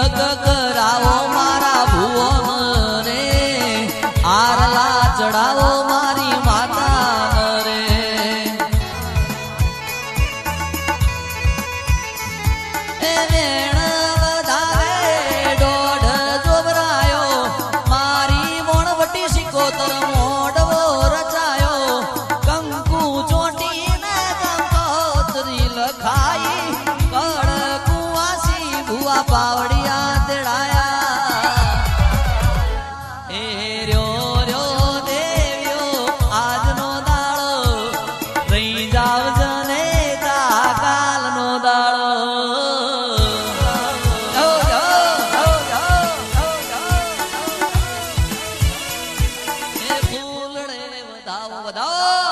તિલક કરાવો મારા ભુવન રે આરલા ચડાવો મારી માતા રે એ વેણ વધારે દોઢ જોબરાયો મારી મોણવટી સિકોતર મોડવો રચાયો કંકુ ચોટીને કંકોત્રી લખાઈ કડકુવાસી ભુવા પાવડિયા તેડાયા એ રહ્યો દેવ્યો આજનો દાડો રહી જાવ જને કાલનો દાડો એ ફૂલડે વધાવો વધાવો